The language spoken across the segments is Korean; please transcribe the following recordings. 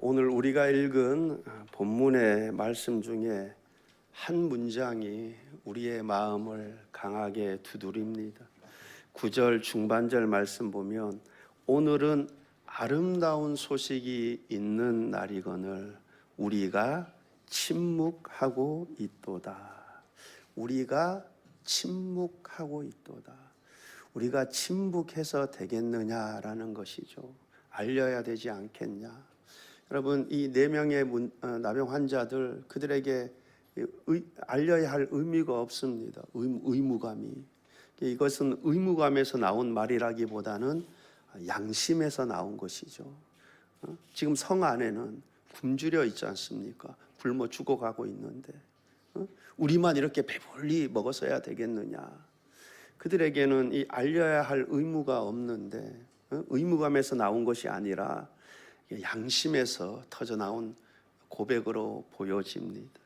오늘 우리가 읽은 본문의 말씀 중에 한 문장이 우리의 마음을 강하게 두드립니다. 9절 중반절 말씀 보면 오늘은 아름다운 소식이 있는 날이거늘 우리가 침묵하고 있도다. 우리가 침묵하고 있도다. 우리가 침묵해서 되겠느냐라는 것이죠. 알려야 되지 않겠냐. 여러분, 이 4명의 나병 환자들, 그들에게 알려야 할 의미가 없습니다. 의무감이. 이것은 의무감에서 나온 말이라기보다는 양심에서 나온 것이죠. 지금 성 안에는 굶주려 있지 않습니까? 굶어 죽어가고 있는데 우리만 이렇게 배불리 먹었어야 되겠느냐. 그들에게는 이 알려야 할 의무가 없는데 의무감에서 나온 것이 아니라 양심에서 터져나온 고백으로 보여집니다.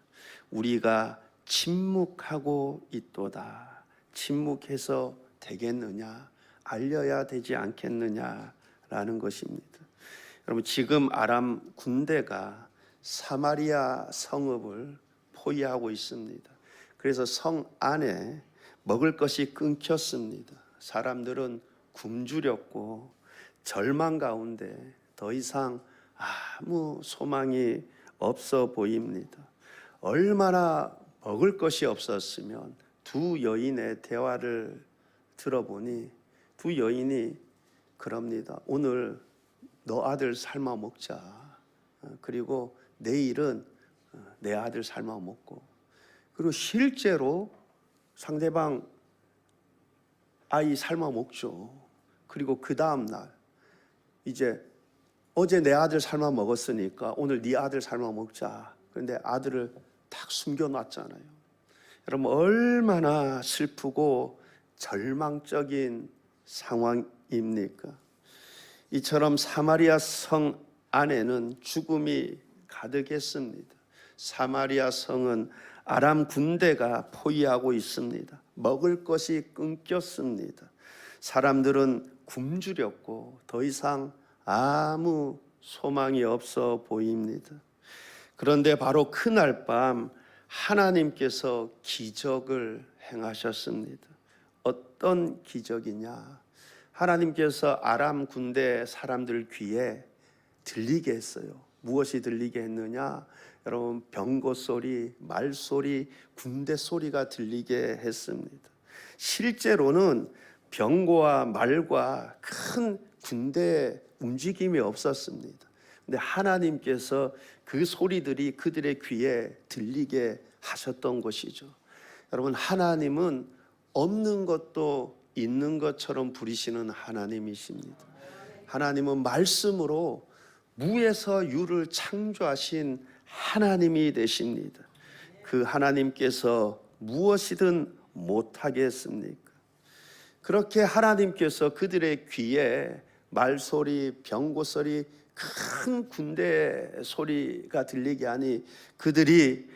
우리가 침묵하고 있도다. 침묵해서 되겠느냐? 알려야 되지 않겠느냐라는 것입니다. 여러분, 지금 아람 군대가 사마리아 성읍을 포위하고 있습니다. 그래서 성 안에 먹을 것이 끊겼습니다. 사람들은 굶주렸고 절망 가운데 더 이상 아무 소망이 없어 보입니다. 얼마나 먹을 것이 없었으면 두 여인의 대화를 들어보니 두 여인이 그럽니다. 오늘 너 아들 삶아 먹자. 그리고 내일은 내 아들 삶아 먹고. 그리고 실제로 상대방 아이 삶아 먹죠. 그리고 그 다음 날 이제 어제 내 아들 삶아 먹었으니까 오늘 네 아들 삶아 먹자. 그런데 아들을 딱 숨겨놨잖아요. 여러분, 얼마나 슬프고 절망적인 상황입니까? 이처럼 사마리아 성 안에는 죽음이 가득했습니다. 사마리아 성은 아람 군대가 포위하고 있습니다. 먹을 것이 끊겼습니다. 사람들은 굶주렸고 더 이상 아무 소망이 없어 보입니다. 그런데 바로 그날 밤 하나님께서 기적을 행하셨습니다. 어떤 기적이냐? 하나님께서 아람 군대 사람들 귀에 들리게 했어요. 무엇이 들리게 했느냐? 여러분, 병거 소리, 말 소리, 군대 소리가 들리게 했습니다. 실제로는 병거와 말과 큰 군대 움직임이 없었습니다. 근데 하나님께서 그 소리들이 그들의 귀에 들리게 하셨던 것이죠. 여러분, 하나님은 없는 것도 있는 것처럼 부리시는 하나님이십니다. 하나님은 말씀으로 무에서 유를 창조하신 하나님이 되십니다. 그 하나님께서 무엇이든 못하겠습니까? 그렇게 하나님께서 그들의 귀에 말소리, 병고 소리, 큰 군대 소리가 들리게 하니 그들이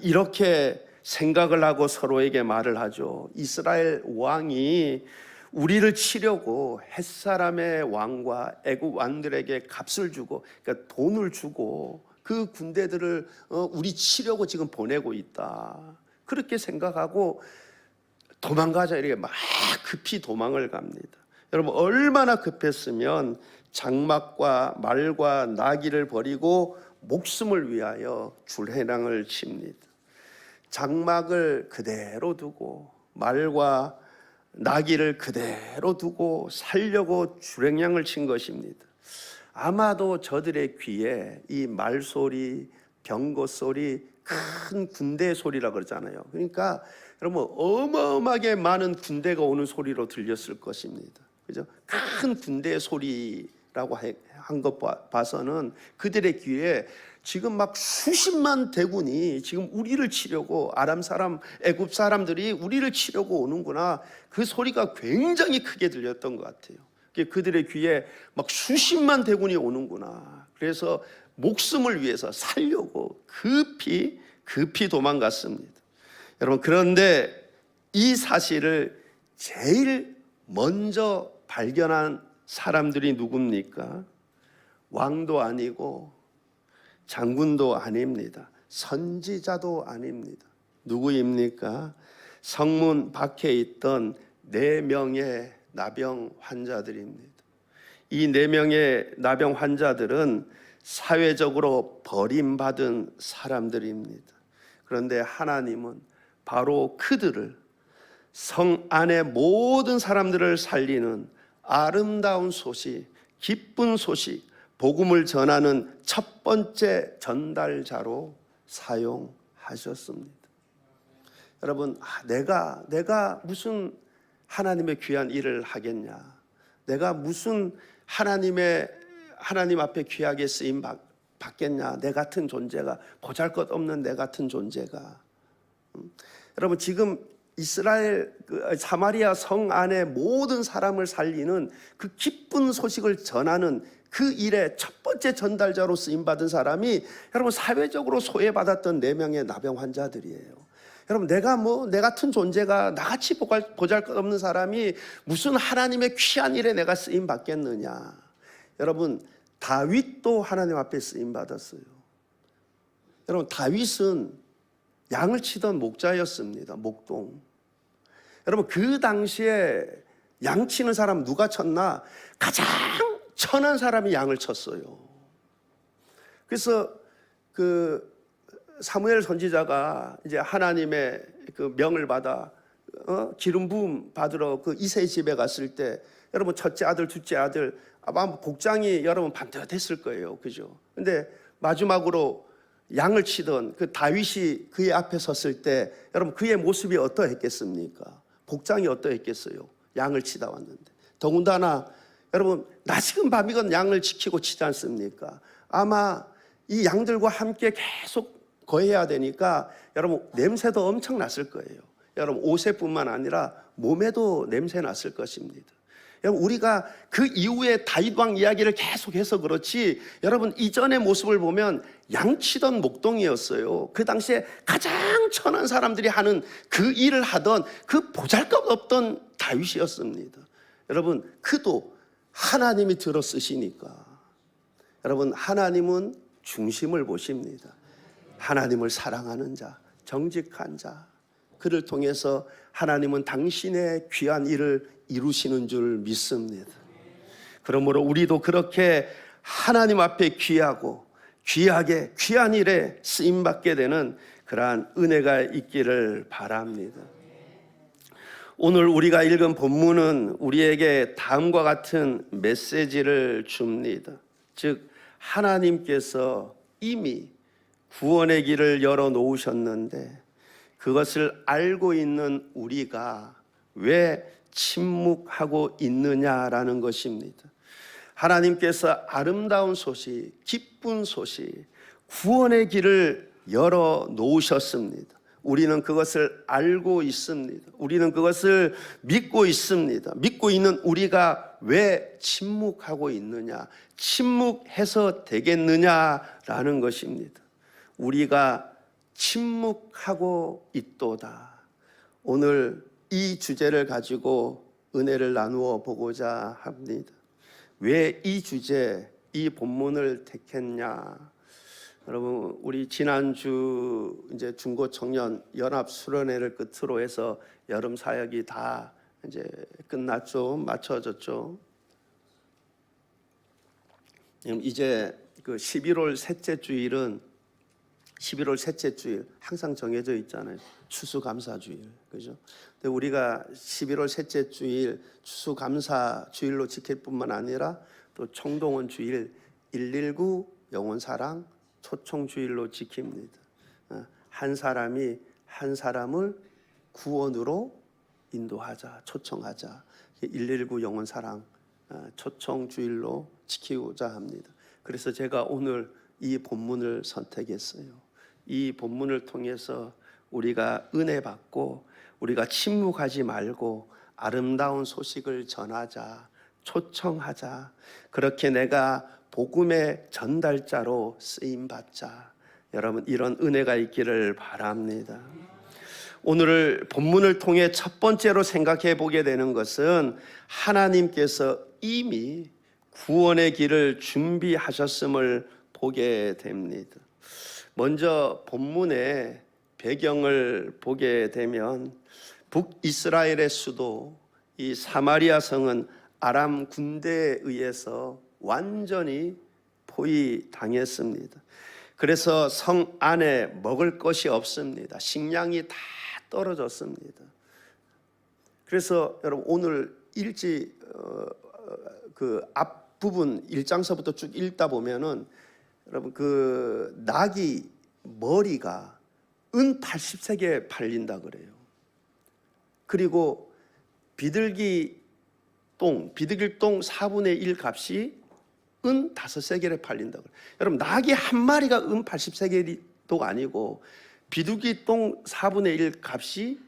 이렇게 생각을 하고 서로에게 말을 하죠. 이스라엘 왕이 우리를 치려고 햇사람의 왕과 애국 왕들에게 값을 주고, 그러니까 돈을 주고 그 군대들을 우리 치려고 지금 보내고 있다. 그렇게 생각하고 도망가자 이렇게 막 급히 도망을 갑니다. 여러분, 얼마나 급했으면 장막과 말과 나귀를 버리고 목숨을 위하여 줄해랑을 칩니다. 장막을 그대로 두고 말과 나귀를 그대로 두고 살려고 줄행량을 친 것입니다. 아마도 저들의 귀에 이 말소리, 병거 소리, 큰 군대 소리라 그러잖아요. 그러니까 여러분, 어마어마하게 많은 군대가 오는 소리로 들렸을 것입니다. 그죠? 큰 군대 소리라고 한 것 봐서는 그들의 귀에 지금 막 수십만 대군이 지금 우리를 치려고, 아람 사람, 애굽 사람들이 우리를 치려고 오는구나. 그 소리가 굉장히 크게 들렸던 것 같아요. 그들의 귀에 막 수십만 대군이 오는구나. 그래서 목숨을 위해서 살려고 급히 도망갔습니다. 여러분, 그런데 이 사실을 제일 먼저 발견한 사람들이 누굽니까? 왕도 아니고 장군도 아닙니다. 선지자도 아닙니다. 누구입니까? 성문 밖에 있던 4명의 나병 환자들입니다. 이 4명의 나병 환자들은 사회적으로 버림받은 사람들입니다. 그런데 하나님은 바로 그들을, 성 안의 모든 사람들을 살리는 아름다운 소식, 기쁜 소식, 복음을 전하는 첫 번째 전달자로 사용하셨습니다. 여러분, 내가 무슨 하나님의 귀한 일을 하겠냐? 내가 무슨 하나님 앞에 귀하게 쓰임 받겠냐? 내 같은 존재가, 보잘것없는 내 같은 존재가. 여러분, 지금 이스라엘 사마리아 성 안에 모든 사람을 살리는 그 기쁜 소식을 전하는 그 일의 첫 번째 전달자로 쓰임받은 사람이 여러분 사회적으로 소외받았던 4명의 나병 환자들이에요. 여러분, 내 같은 존재가, 나같이 보잘것없는 사람이 무슨 하나님의 귀한 일에 내가 쓰임받겠느냐. 여러분, 다윗도 하나님 앞에 쓰임받았어요. 여러분, 다윗은 양을 치던 목자였습니다. 목동. 여러분, 그 당시에 양 치는 사람 누가 쳤나? 가장 천한 사람이 양을 쳤어요. 그래서 사무엘 선지자가 이제 하나님의 그 명을 받아 기름 부음 받으러 그 이새의 집에 갔을 때, 여러분 첫째 아들, 둘째 아들 아마 복장이 여러분 반듯했을 거예요, 그죠? 근데 마지막으로 양을 치던 그 다윗이 그의 앞에 섰을 때, 여러분 그의 모습이 어떠했겠습니까? 복장이 어떠했겠어요? 양을 치다 왔는데. 더군다나 여러분 낮이건 밤이건 양을 지키고 치지 않습니까? 아마 이 양들과 함께 계속 거해야 되니까 여러분 냄새도 엄청 났을 거예요. 여러분 옷에뿐만 아니라 몸에도 냄새 났을 것입니다. 여러분 우리가 그 이후에 다윗 왕 이야기를 계속해서 그렇지, 여러분 이전의 모습을 보면 양치던 목동이었어요. 그 당시에 가장 천한 사람들이 하는 그 일을 하던 그 보잘것없던 다윗이었습니다. 여러분 그도 하나님이 들어 쓰시니까, 여러분 하나님은 중심을 보십니다. 하나님을 사랑하는 자, 정직한 자, 그를 통해서 하나님은 당신의 귀한 일을 이루시는 줄 믿습니다. 그러므로 우리도 그렇게 하나님 앞에 귀하고 귀하게 귀한 일에 쓰임받게 되는 그러한 은혜가 있기를 바랍니다. 오늘 우리가 읽은 본문은 우리에게 다음과 같은 메시지를 줍니다. 즉 하나님께서 이미 구원의 길을 열어놓으셨는데 그것을 알고 있는 우리가 왜 침묵하고 있느냐라는 것입니다. 하나님께서 아름다운 소식, 기쁜 소식, 구원의 길을 열어놓으셨습니다. 우리는 그것을 알고 있습니다. 우리는 그것을 믿고 있습니다. 믿고 있는 우리가 왜 침묵하고 있느냐, 침묵해서 되겠느냐라는 것입니다. 우리가 침묵하고 있도다. 오늘 이 주제를 가지고 은혜를 나누어 보고자 합니다. 왜 이 주제, 이 본문을 택했냐? 여러분, 우리 지난주 이제 중고청년 연합 수련회를 끝으로 해서 여름 사역이 다 이제 끝났죠. 마쳐졌죠. 이제 그 11월 셋째 주일은 11월 셋째 주일 항상 정해져 있잖아요. 추수감사주일, 그죠? 근데 우리가 11월 셋째 주일 추수감사주일로 지킬 뿐만 아니라 또 총동원 주일 119 영혼사랑 초청주일로 지킵니다. 한 사람이 한 사람을 구원으로 인도하자, 초청하자. 119 영혼사랑 초청주일로 지키고자 합니다. 그래서 제가 오늘 이 본문을 선택했어요. 이 본문을 통해서 우리가 은혜 받고 우리가 침묵하지 말고 아름다운 소식을 전하자, 초청하자. 그렇게 내가 복음의 전달자로 쓰임 받자. 여러분 이런 은혜가 있기를 바랍니다. 오늘 본문을 통해 첫 번째로 생각해 보게 되는 것은 하나님께서 이미 구원의 길을 준비하셨음을 보게 됩니다. 먼저 본문의 배경을 보게 되면 북이스라엘의 수도 이 사마리아 성은 아람 군대에 의해서 완전히 포위당했습니다. 그래서 성 안에 먹을 것이 없습니다. 식량이 다 떨어졌습니다. 그래서 여러분 오늘 그 앞부분 1장서부터 쭉 읽다 보면은 여러분 그 나귀 머리가 은 80세겔에 팔린다 그래요. 그리고 비둘기 똥 4분의 1 값이 은 5세겔에 팔린다 그래요. 여러분 나귀 한 마리가 은 80세겔도 아니고 비둘기 똥 4분의 1 값이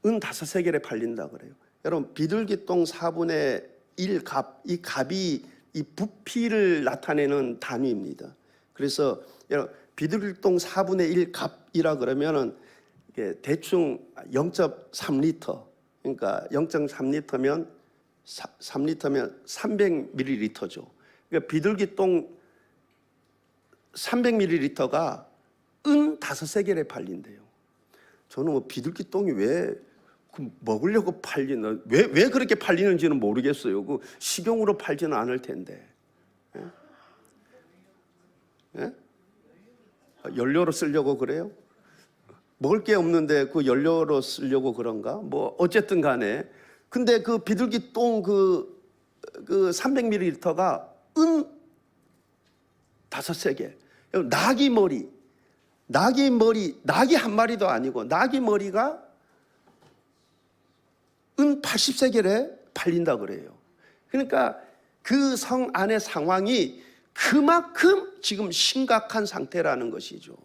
은 5세겔에 팔린다 그래요. 여러분 비둘기 똥 4분의 1 값, 이 값이 이 부피를 나타내는 단위입니다. 그래서 여러분 비둘기 똥 4분의 1 값이라 그러면은 대충 0.3리터, 그러니까 0.3리터면 3리터면 300ml죠. 그러니까 비둘기 똥 300ml가 은 5세겔에 팔린대요. 저는 뭐 비둘기 똥이 왜 먹으려고 팔리나, 왜 그렇게 팔리는지는 모르겠어요. 그 식용으로 팔지는 않을 텐데. 예? 예? 연료로 쓰려고 그래요? 먹을 게 없는데 그 연료로 쓰려고 그런가? 뭐 어쨌든 간에 근데 그 비둘기 똥 그 300ml가 은 5세겔. 나귀 머리, 나귀 한 마리도 아니고 나귀 머리가 은 80세겔에 팔린다 그래요. 그러니까 그 성 안의 상황이 그만큼 지금 심각한 상태라는 것이죠.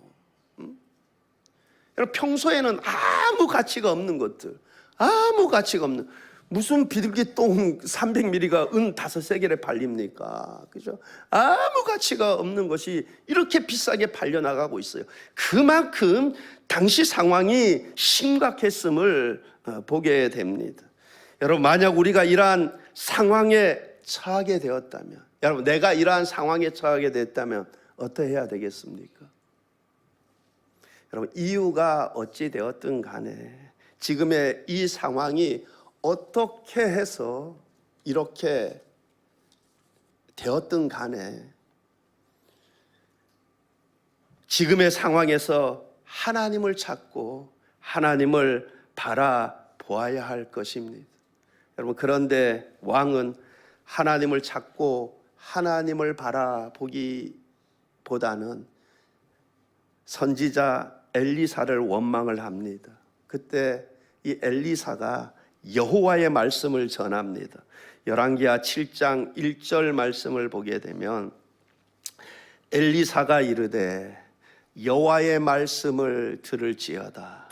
평소에는 아무 가치가 없는 것들, 아무 가치가 없는, 무슨 비둘기 똥 300ml가 은 5세겔에 팔립니까? 그죠? 아무 가치가 없는 것이 이렇게 비싸게 팔려나가고 있어요. 그만큼 당시 상황이 심각했음을 보게 됩니다. 여러분, 만약 우리가 이러한 상황에 처하게 되었다면, 여러분, 내가 이러한 상황에 처하게 됐다면 어떠해야 되겠습니까? 여러분, 이유가 어찌 되었든 간에 지금의 이 상황이 어떻게 해서 이렇게 되었든 간에 지금의 상황에서 하나님을 찾고 하나님을 바라보아야 할 것입니다. 여러분, 그런데 왕은 하나님을 찾고 하나님을 바라보기보다는 선지자 엘리사를 원망을 합니다. 그때 이 엘리사가 여호와의 말씀을 전합니다. 열왕기하 7장 1절 말씀을 보게 되면 엘리사가 이르되 여호와의 말씀을 들을지어다.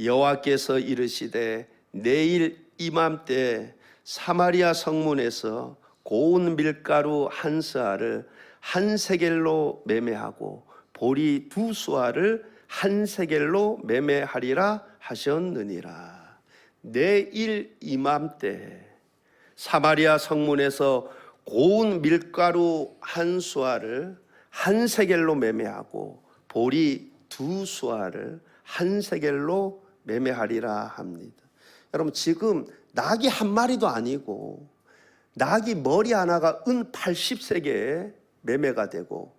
여호와께서 이르시되 내일 이맘때 사마리아 성문에서 고운 밀가루 한 스아를 한 세겔로 매매하고 보리 2수아를 한 세겔로 매매하리라 하셨느니라. 내일 이맘때 사마리아 성문에서 고운 밀가루 한 수아를 한 세겔로 매매하고 보리 2수아를 한 세겔로 매매하리라 합니다. 여러분, 지금 나귀 한 마리도 아니고 나귀 머리 하나가 은 80세겔에 매매가 되고,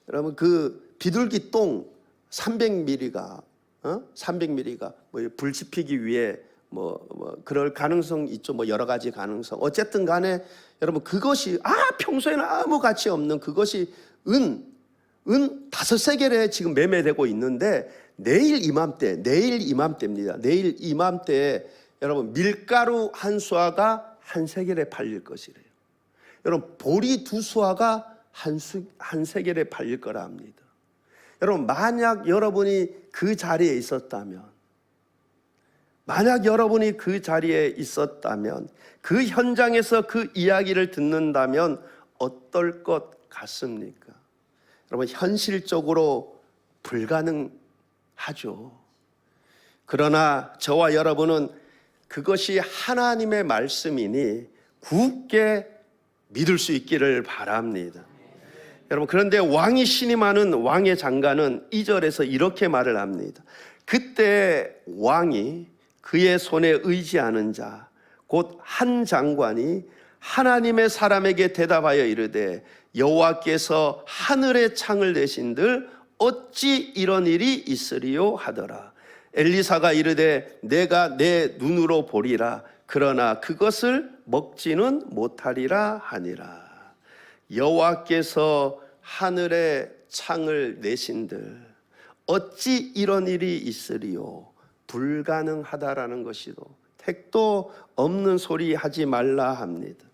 여러분 그 비둘기 똥 300ml가 300ml가 뭐 불 지피기 위해 뭐 그럴 가능성 있죠. 뭐 여러 가지 가능성. 어쨌든 간에 여러분 그것이 평소에는 아무 가치 없는 그것이 은 5세겔에 지금 매매되고 있는데 내일 이맘때입니다. 내일 이맘때에 여러분 밀가루 한 수아가 한 세겔에 팔릴 것이래요. 여러분 보리 2수아가 한 세겔에 팔릴 거라 합니다. 여러분, 만약 여러분이 그 자리에 있었다면, 그 현장에서 그 이야기를 듣는다면 어떨 것 같습니까? 여러분, 현실적으로 불가능하죠. 그러나 저와 여러분은 그것이 하나님의 말씀이니 굳게 믿을 수 있기를 바랍니다. 여러분, 그런데 왕이 신임하는 왕의 장관은 2절에서 이렇게 말을 합니다. 그때 왕이 그의 손에 의지하는 자 곧 한 장관이 하나님의 사람에게 대답하여 이르되 여호와께서 하늘의 창을 내신들 어찌 이런 일이 있으리요 하더라. 엘리사가 이르되 내가 내 눈으로 보리라. 그러나 그것을 먹지는 못하리라 하니라. 여호와께서 하늘의 창을 내신들 어찌 이런 일이 있으리요. 불가능하다라는 것이도 택도 없는 소리 하지 말라 합니다.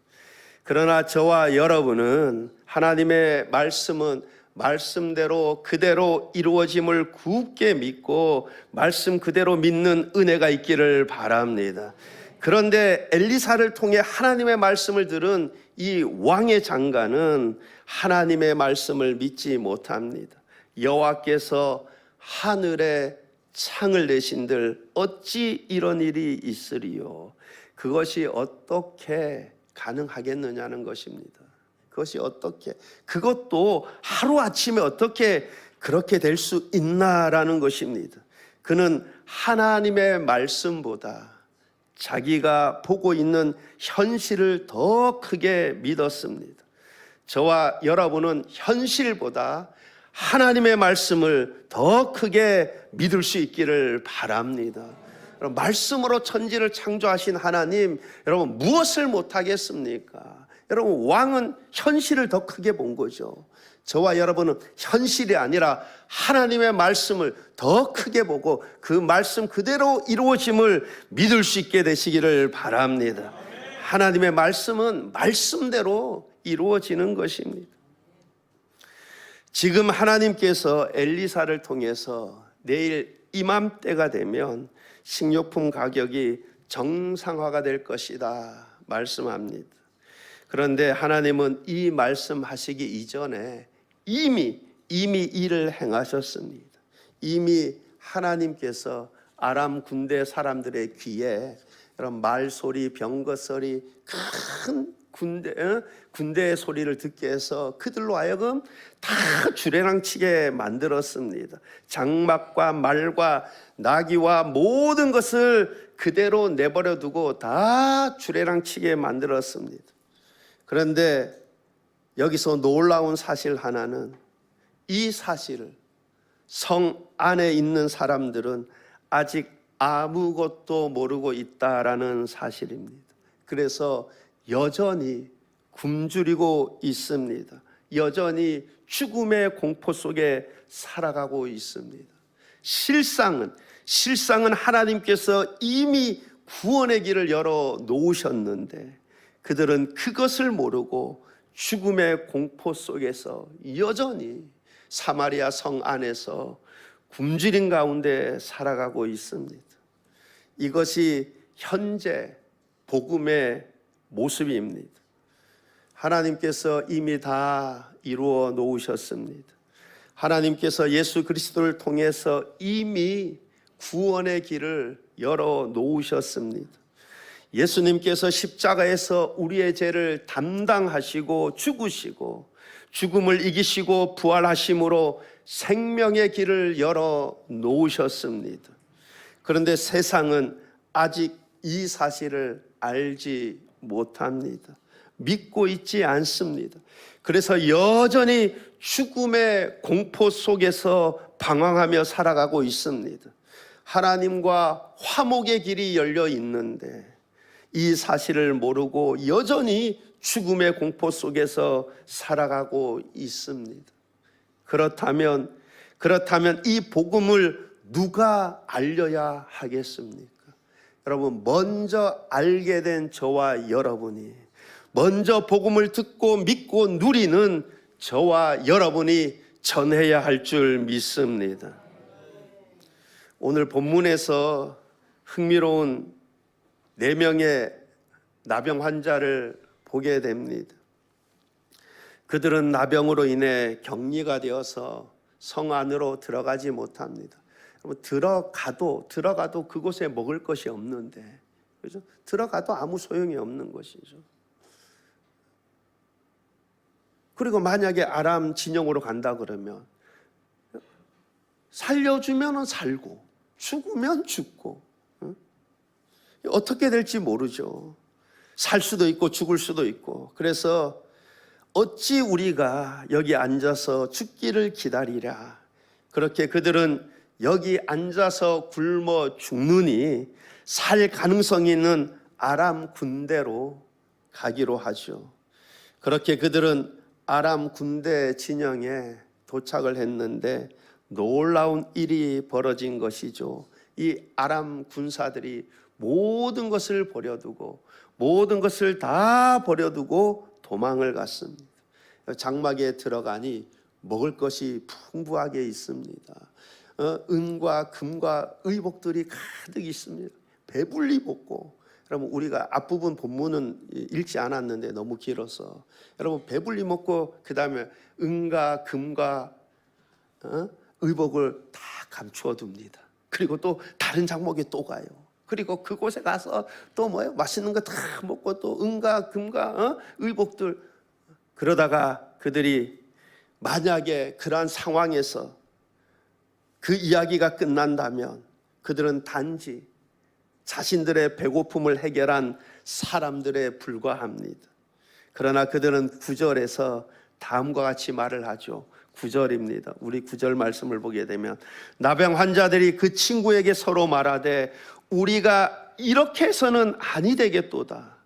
그러나 저와 여러분은 하나님의 말씀은 말씀대로 그대로 이루어짐을 굳게 믿고 말씀 그대로 믿는 은혜가 있기를 바랍니다. 그런데 엘리사를 통해 하나님의 말씀을 들은 이 왕의 장관은 하나님의 말씀을 믿지 못합니다. 여호와께서 하늘에 창을 내신들 어찌 이런 일이 있으리요. 그것이 어떻게 가능하겠느냐는 것입니다. 그것이 어떻게, 그것도 하루아침에 어떻게 그렇게 될 수 있나라는 것입니다. 그는 하나님의 말씀보다 자기가 보고 있는 현실을 더 크게 믿었습니다. 저와 여러분은 현실보다 하나님의 말씀을 더 크게 믿을 수 있기를 바랍니다. 말씀으로 천지를 창조하신 하나님, 여러분 무엇을 못하겠습니까? 여러분 왕은 현실을 더 크게 본 거죠. 저와 여러분은 현실이 아니라 하나님의 말씀을 더 크게 보고 그 말씀 그대로 이루어짐을 믿을 수 있게 되시기를 바랍니다. 하나님의 말씀은 말씀대로 이루어지는 것입니다. 지금 하나님께서 엘리사를 통해서 내일 이맘때가 되면 식료품 가격이 정상화가 될 것이다 말씀합니다. 그런데 하나님은 이 말씀하시기 이전에 이미 일을 행하셨습니다. 이미 하나님께서 아람 군대 사람들의 귀에 이런 말소리, 병거소리, 큰 군대의 소리를 듣게 해서 그들로 하여금 다 주례랑치게 만들었습니다. 장막과 말과 나귀와 모든 것을 그대로 내버려 두고 다 주례랑치게 만들었습니다. 그런데 여기서 놀라운 사실 하나는, 이 사실을 성 안에 있는 사람들은 아직 아무것도 모르고 있다라는 사실입니다. 그래서 여전히 굶주리고 있습니다. 여전히 죽음의 공포 속에 살아가고 있습니다. 실상은 하나님께서 이미 구원의 길을 열어 놓으셨는데 그들은 그것을 모르고 죽음의 공포 속에서 여전히 사마리아 성 안에서 굶주린 가운데 살아가고 있습니다. 이것이 현재 복음의 모습입니다. 하나님께서 이미 다 이루어 놓으셨습니다. 하나님께서 예수 그리스도를 통해서 이미 구원의 길을 열어 놓으셨습니다. 예수님께서 십자가에서 우리의 죄를 담당하시고 죽으시고 죽음을 이기시고 부활하심으로 생명의 길을 열어 놓으셨습니다. 그런데 세상은 아직 이 사실을 알지 못합니다. 믿고 있지 않습니다. 그래서 여전히 죽음의 공포 속에서 방황하며 살아가고 있습니다. 하나님과 화목의 길이 열려 있는데 이 사실을 모르고 여전히 죽음의 공포 속에서 살아가고 있습니다. 그렇다면 이 복음을 누가 알려야 하겠습니까? 여러분, 먼저 알게 된 저와 여러분이, 먼저 복음을 듣고 믿고 누리는 저와 여러분이 전해야 할 줄 믿습니다. 오늘 본문에서 흥미로운 4명의 나병 환자를 보게 됩니다. 그들은 나병으로 인해 격리가 되어서 성 안으로 들어가지 못합니다. 들어가도 그곳에 먹을 것이 없는데, 그죠? 들어가도 아무 소용이 없는 것이죠. 그리고 만약에 아람 진영으로 간다 그러면 살려주면 살고 죽으면 죽고 어떻게 될지 모르죠. 살 수도 있고 죽을 수도 있고. 그래서 어찌 우리가 여기 앉아서 죽기를 기다리랴. 그렇게 그들은 여기 앉아서 굶어 죽느니 살 가능성이 있는 아람 군대로 가기로 하죠. 그렇게 그들은 아람 군대 진영에 도착을 했는데 놀라운 일이 벌어진 것이죠. 이 아람 군사들이 모든 것을 버려두고 모든 것을 다 버려두고 도망을 갔습니다. 장막에 들어가니 먹을 것이 풍부하게 있습니다. 은과 금과 의복들이 가득 있습니다. 배불리 먹고, 여러분 우리가 앞부분 본문은 읽지 않았는데 너무 길어서 여러분 배불리 먹고 그 다음에 은과 금과 의복을 다 감추어 둡니다. 그리고 또 다른 장막에 또 가요. 그리고 그곳에 가서 또 뭐예요? 맛있는 거 다 먹고 또 은과 금과 의복들. 그러다가 그들이 만약에 그러한 상황에서 그 이야기가 끝난다면 그들은 단지 자신들의 배고픔을 해결한 사람들에 불과합니다. 그러나 그들은 9절에서 다음과 같이 말을 하죠. 9절입니다. 우리 9절 말씀을 보게 되면 나병 환자들이 그 친구에게 서로 말하되 우리가 이렇게 해서는 아니 되겠도다.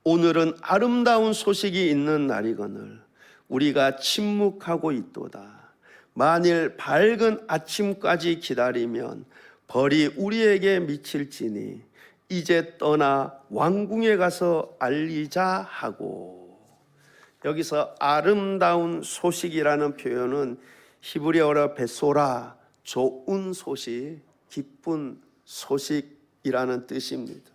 오늘은 아름다운 소식이 있는 날이거늘 우리가 침묵하고 있도다. 만일 밝은 아침까지 기다리면 벌이 우리에게 미칠지니 이제 떠나 왕궁에 가서 알리자 하고. 여기서 아름다운 소식이라는 표현은 히브리어로 베소라, 좋은 소식, 기쁜 소식이라는 뜻입니다.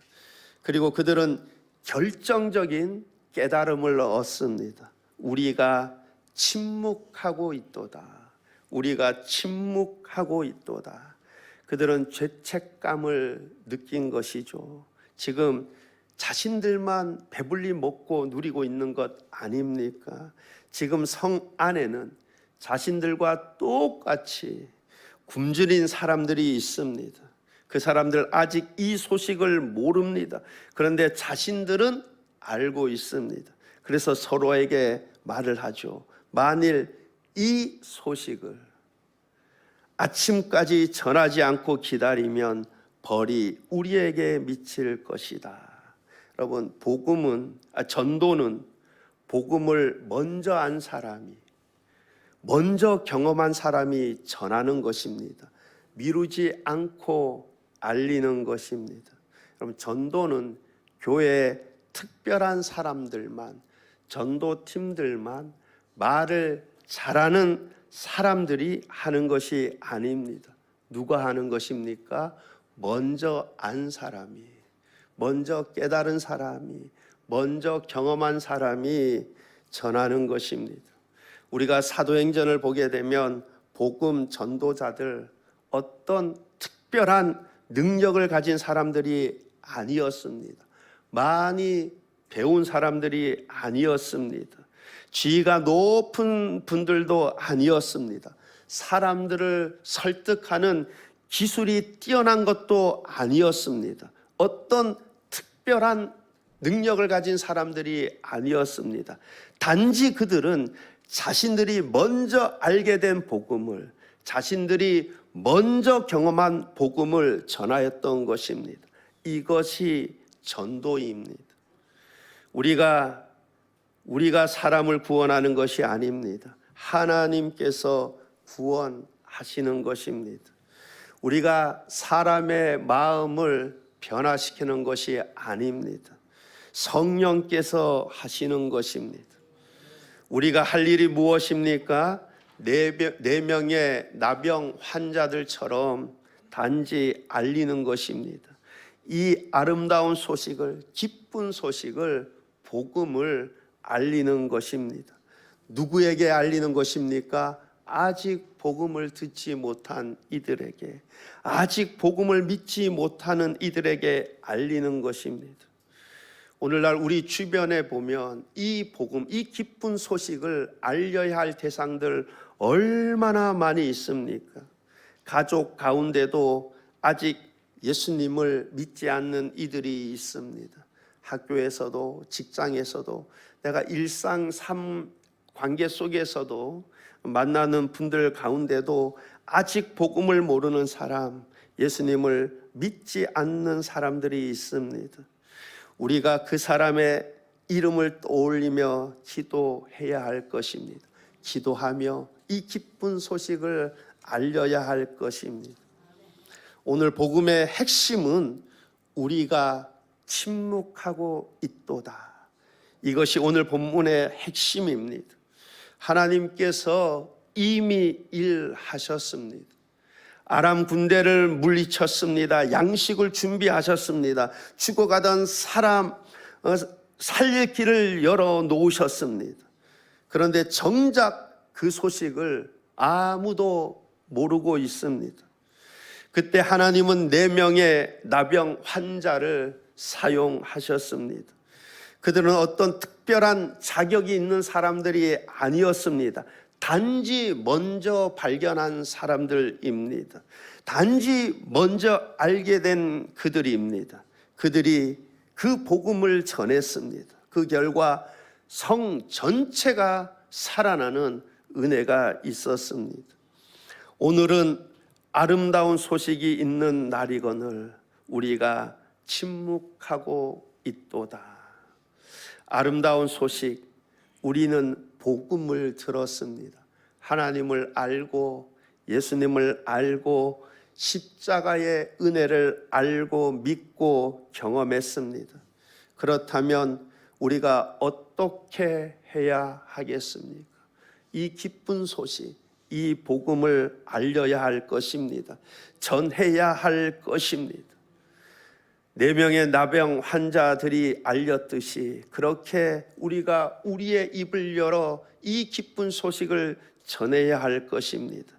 그리고 그들은 결정적인 깨달음을 얻습니다. 우리가 침묵하고 있도다. 우리가 침묵하고 있도다. 그들은 죄책감을 느낀 것이죠. 지금 자신들만 배불리 먹고 누리고 있는 것 아닙니까? 지금 성 안에는 자신들과 똑같이 굶주린 사람들이 있습니다. 그 사람들 아직 이 소식을 모릅니다. 그런데 자신들은 알고 있습니다. 그래서 서로에게 말을 하죠. 만일 이 소식을 아침까지 전하지 않고 기다리면 벌이 우리에게 미칠 것이다. 여러분, 전도는 복음을 먼저 안 사람이, 먼저 경험한 사람이 전하는 것입니다. 미루지 않고 알리는 것입니다. 여러분, 전도는 교회의 특별한 사람들만, 전도팀들만, 말을 잘하는 사람들이 하는 것이 아닙니다. 누가 하는 것입니까? 먼저 안 사람이, 먼저 깨달은 사람이, 먼저 경험한 사람이 전하는 것입니다. 우리가 사도행전을 보게 되면 복음 전도자들 어떤 특별한 능력을 가진 사람들이 아니었습니다. 많이 배운 사람들이 아니었습니다. 지위가 높은 분들도 아니었습니다. 사람들을 설득하는 기술이 뛰어난 것도 아니었습니다. 어떤 특별한 능력을 가진 사람들이 아니었습니다. 단지 그들은 자신들이 먼저 알게 된 복음을, 자신들이 먼저 경험한 복음을 전하였던 것입니다. 이것이 전도입니다. 우리가 사람을 구원하는 것이 아닙니다. 하나님께서 구원하시는 것입니다. 우리가 사람의 마음을 변화시키는 것이 아닙니다. 성령께서 하시는 것입니다. 우리가 할 일이 무엇입니까? 네 명의 나병 환자들처럼 단지 알리는 것입니다. 이 아름다운 소식을, 기쁜 소식을, 복음을 알리는 것입니다. 누구에게 알리는 것입니까? 아직 복음을 듣지 못한 이들에게, 아직 복음을 믿지 못하는 이들에게 알리는 것입니다. 오늘날 우리 주변에 보면 이 복음, 이 기쁜 소식을 알려야 할 대상들 얼마나 많이 있습니까? 가족 가운데도 아직 예수님을 믿지 않는 이들이 있습니다. 학교에서도 직장에서도 내가 일상 삶 관계 속에서도 만나는 분들 가운데도 아직 복음을 모르는 사람, 예수님을 믿지 않는 사람들이 있습니다. 우리가 그 사람의 이름을 떠올리며 기도해야 할 것입니다. 기도하며 이 기쁜 소식을 알려야 할 것입니다. 오늘 복음의 핵심은 우리가 침묵하고 있도다. 이것이 오늘 본문의 핵심입니다. 하나님께서 이미 일하셨습니다. 아람 군대를 물리쳤습니다. 양식을 준비하셨습니다. 죽어가던 사람 살릴 길을 열어 놓으셨습니다. 그런데 정작 그 소식을 아무도 모르고 있습니다. 그때 하나님은 4명의 나병 환자를 사용하셨습니다. 그들은 어떤 특별한 자격이 있는 사람들이 아니었습니다. 단지 먼저 발견한 사람들입니다. 단지 먼저 알게 된 그들입니다. 그들이 그 복음을 전했습니다. 그 결과 성 전체가 살아나는 은혜가 있었습니다. 오늘은 아름다운 소식이 있는 날이거늘 우리가 침묵하고 있도다. 아름다운 소식, 우리는 복음을 들었습니다. 하나님을 알고 예수님을 알고 십자가의 은혜를 알고 믿고 경험했습니다. 그렇다면 우리가 어떻게 해야 하겠습니까? 이 기쁜 소식, 이 복음을 알려야 할 것입니다. 전해야 할 것입니다. 4명의 나병 환자들이 알렸듯이 그렇게 우리가 우리의 입을 열어 이 기쁜 소식을 전해야 할 것입니다.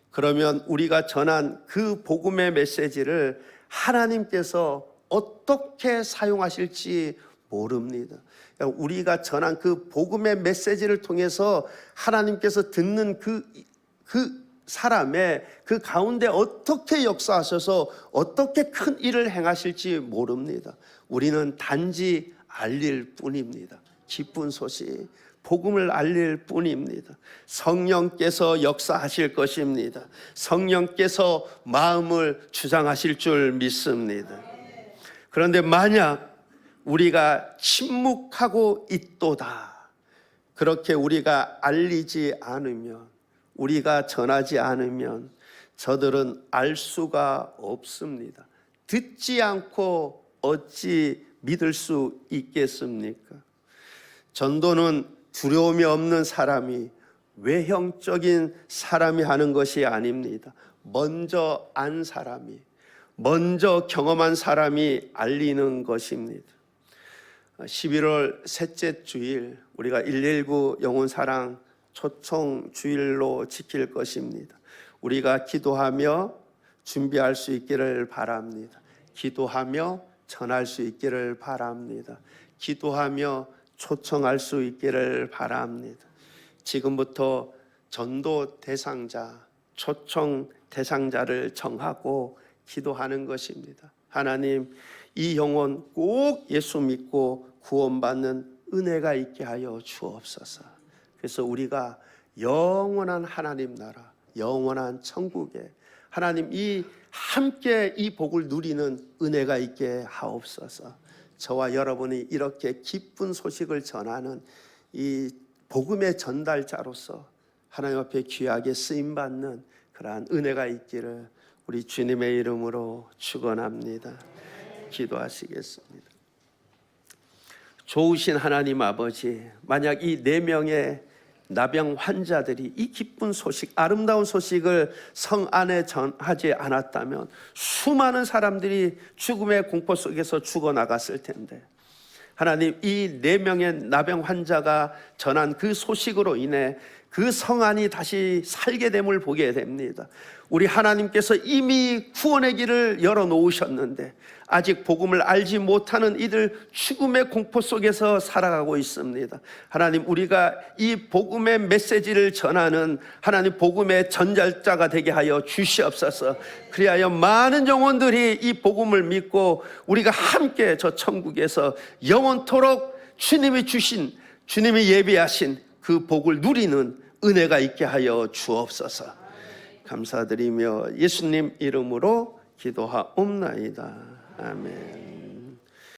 그러면 우리가 전한 그 복음의 메시지를 하나님께서 어떻게 사용하실지 모릅니다. 우리가 전한 그 복음의 메시지를 통해서 하나님께서 듣는 그 사람의 그 가운데 어떻게 역사하셔서 어떻게 큰 일을 행하실지 모릅니다. 우리는 단지 알릴 뿐입니다. 기쁜 소식, 복음을 알릴 뿐입니다. 성령께서 역사하실 것입니다. 성령께서 마음을 주장하실 줄 믿습니다. 그런데 만약 우리가 침묵하고 있도다, 그렇게 우리가 알리지 않으면, 우리가 전하지 않으면 저들은 알 수가 없습니다. 듣지 않고 어찌 믿을 수 있겠습니까? 전도는 두려움이 없는 사람이, 외형적인 사람이 하는 것이 아닙니다. 먼저 안 사람이, 먼저 경험한 사람이 알리는 것입니다. 11월 셋째 주일 우리가 119 영혼사랑 초청 주일로 지킬 것입니다. 우리가 기도하며 준비할 수 있기를 바랍니다. 기도하며 전할 수 있기를 바랍니다. 기도하며 초청할 수 있기를 바랍니다. 지금부터 전도 대상자, 초청 대상자를 정하고 기도하는 것입니다. 하나님, 이 영혼 꼭 예수 믿고 구원받는 은혜가 있게 하여 주옵소서. 그래서 우리가 영원한 하나님 나라, 영원한 천국에 하나님 함께 이 복을 누리는 은혜가 있게 하옵소서. 저와 여러분이 이렇게 기쁜 소식을 전하는 이 복음의 전달자로서 하나님 앞에 귀하게 쓰임받는 그러한 은혜가 있기를 우리 주님의 이름으로 축원합니다. 기도하시겠습니다. 좋으신 하나님 아버지, 만약 이 4명의 나병 환자들이 이 기쁜 소식, 아름다운 소식을 성 안에 전하지 않았다면 수많은 사람들이 죽음의 공포 속에서 죽어나갔을 텐데, 하나님, 이 4명의 나병 환자가 전한 그 소식으로 인해 그 성안이 다시 살게 됨을 보게 됩니다. 우리 하나님께서 이미 구원의 길을 열어놓으셨는데 아직 복음을 알지 못하는 이들 죽음의 공포 속에서 살아가고 있습니다. 하나님, 우리가 이 복음의 메시지를 전하는 하나님 복음의 전달자가 되게 하여 주시옵소서. 그리하여 많은 영혼들이 이 복음을 믿고 우리가 함께 저 천국에서 영원토록 주님이 주신, 주님이 예비하신 그 복을 누리는 은혜가 있게 하여 주옵소서. 감사드리며 예수님 이름으로 기도하옵나이다. 아멘.